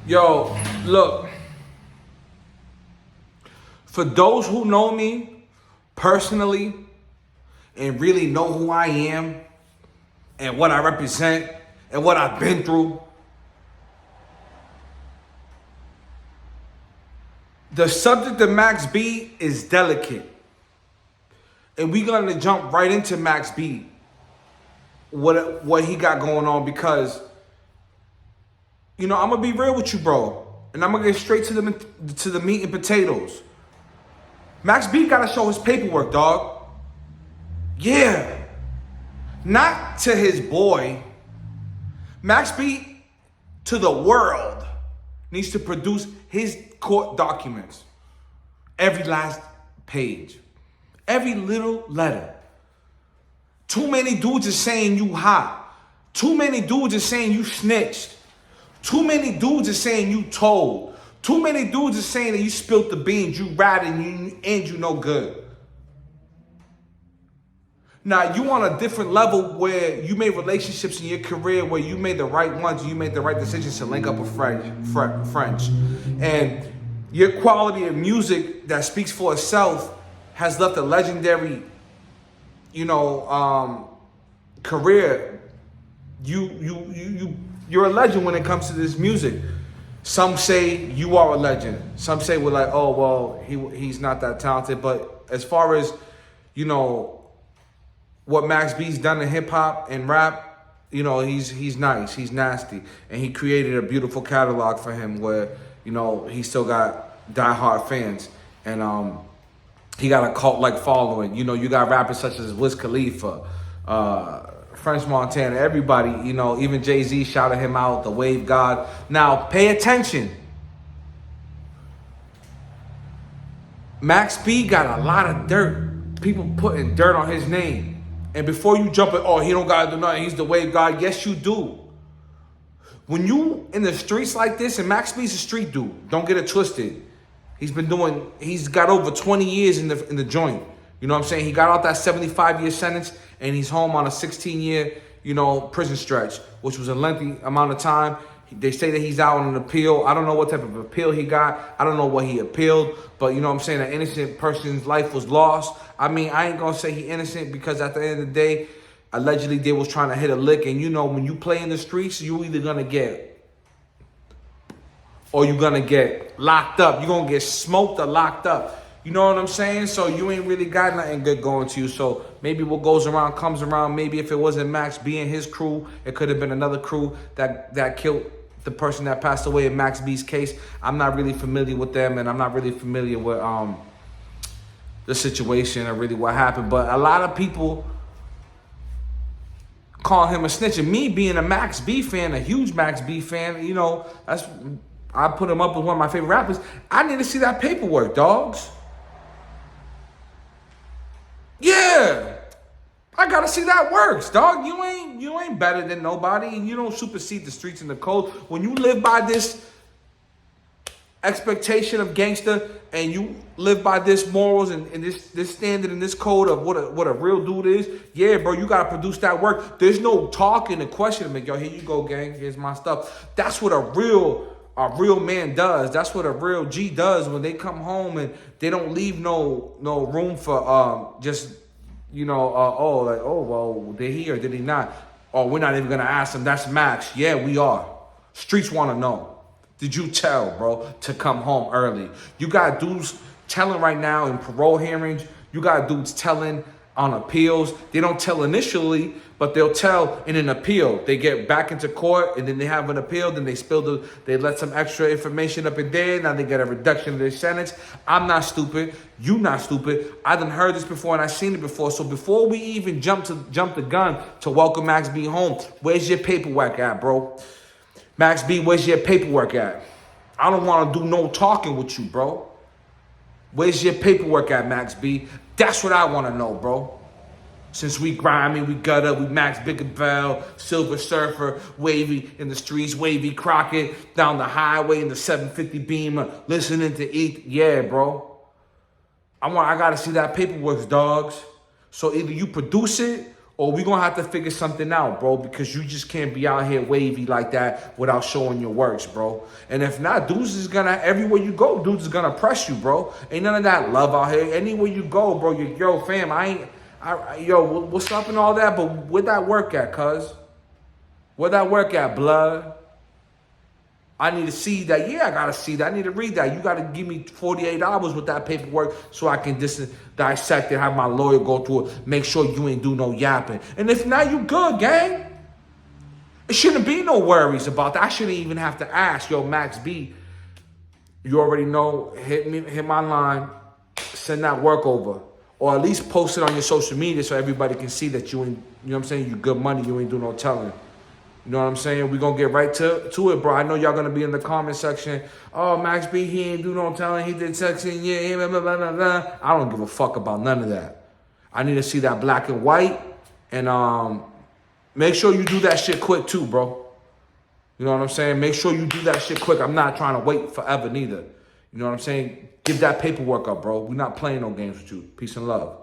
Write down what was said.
Yo, look. For those who know me personally and really know who I am and what I represent and what I've been through, the subject of Max B is delicate. And we're going to jump right into Max B, what he got going on, because, you know, I'm going to be real with you, bro. And I'm going to get straight to the meat and potatoes. Max B got to show his paperwork, dog. Yeah. Not to his boy. Max B, to the world, needs to produce his court documents. Every last page. Every little letter. Too many dudes are saying you hot. Too many dudes are saying you snitched. Too many dudes are saying you told. Too many dudes are saying that you spilled the beans, you ratted, and you no good. Now, you on a different level where you made relationships in your career where you made the right ones, you made the right decisions to link up with French. And your quality of music that speaks for itself has left a legendary, career. You're a legend when it comes to this music. Some say you are a legend. Some say we're like, oh, well, he's not that talented. But as far as, what Max B's done in hip hop and rap, he's nice, he's nasty. And he created a beautiful catalog for him where, he still got diehard fans. And he got a cult-like following. You got rappers such as Wiz Khalifa, French Montana, everybody, even Jay-Z shouted him out, the Wave God. Now, pay attention. Max B got a lot of dirt. People putting dirt on his name. And before you jump in, oh, he don't gotta do nothing, he's the Wave God. Yes, you do. When you in the streets like this, and Max B's a street dude, don't get it twisted. He's got over 20 years in the joint. You know what I'm saying? He got out that 75-year sentence, and he's home on a 16-year, prison stretch, which was a lengthy amount of time. They say that he's out on an appeal. I don't know what type of appeal he got. I don't know what he appealed, but you know what I'm saying? An innocent person's life was lost. I mean, I ain't gonna say he innocent because at the end of the day, allegedly they was trying to hit a lick, and when you play in the streets, you either gonna get or you're gonna get locked up. You're gonna get smoked or locked up. You know what I'm saying? So you ain't really got nothing good going to you. So maybe what goes around comes around. Maybe if it wasn't Max B and his crew, it could have been another crew that killed the person that passed away in Max B's case. I'm not really familiar with them, and I'm not really familiar with the situation or really what happened. But a lot of people call him a snitch. And me being a Max B fan, a huge Max B fan, I put him up as one of my favorite rappers. I need to see that paperwork, dogs. Yeah, I gotta see that works, dog. You ain't better than nobody, and you don't supersede the streets and the code. When you live by this expectation of gangster, and you live by this morals and this standard and this code of what a real dude is, yeah, bro, you gotta produce that work. There's no talking and questioning. Like, yo, here you go, gang. Here's my stuff. That's what a real man does. That's what a real G does when they come home and they don't leave no room for well, did he or did he not? Oh, we're not even gonna ask him. That's Max. Yeah, we are. Streets want to know. Did you tell, bro, to come home early? You got dudes telling right now in parole hearings. You got dudes telling on appeals. They don't tell initially, but they'll tell in an appeal. They get back into court, and then they have an appeal. Then they let some extra information up in there. Now they get a reduction of their sentence. I'm not stupid. You not stupid. I done heard this before, and I seen it before. So before we even jump the gun to welcome Max B home, where's your paperwork at, bro? Max B, where's your paperwork at? I don't want to do no talking with you, bro. Where's your paperwork at, Max B? That's what I want to know, bro. Since we grimy, we gutter, we Max Bigabell, Silver Surfer, Wavy in the streets, Wavy Crockett, down the highway in the 750 Beamer, listening to ETH. Yeah, bro. I gotta see that paperwork, dogs. So either you produce it Or we gonna have to figure something out, bro, because you just can't be out here wavy like that without showing your works, bro. And if not, dudes is gonna, everywhere you go, dudes is gonna press you, bro. Ain't none of that love out here. Anywhere you go, bro, yo, fam, yo, what's up and all that, but where that work at, cuz? Where that work at, blood? I need to see that. Yeah, I got to see that. I need to read that. You got to give me 48 hours with that paperwork so I can dissect it, have my lawyer go through it, make sure you ain't do no yapping. And if not, you good, gang. It shouldn't be no worries about that. I shouldn't even have to ask, yo, Max B, you already know, hit my line, send that work over. Or at least post it on your social media so everybody can see that you ain't, you know what I'm saying, you good money, you ain't do no telling. You know what I'm saying? We're going to get right to it, bro. I know y'all going to be in the comment section. Oh, Max B, he ain't do no telling. He did texting. Yeah, blah, blah, blah, blah. I don't give a fuck about none of that. I need to see that black and white. And make sure you do that shit quick too, bro. You know what I'm saying? Make sure you do that shit quick. I'm not trying to wait forever neither. You know what I'm saying? Give that paperwork up, bro. We're not playing no games with you. Peace and love.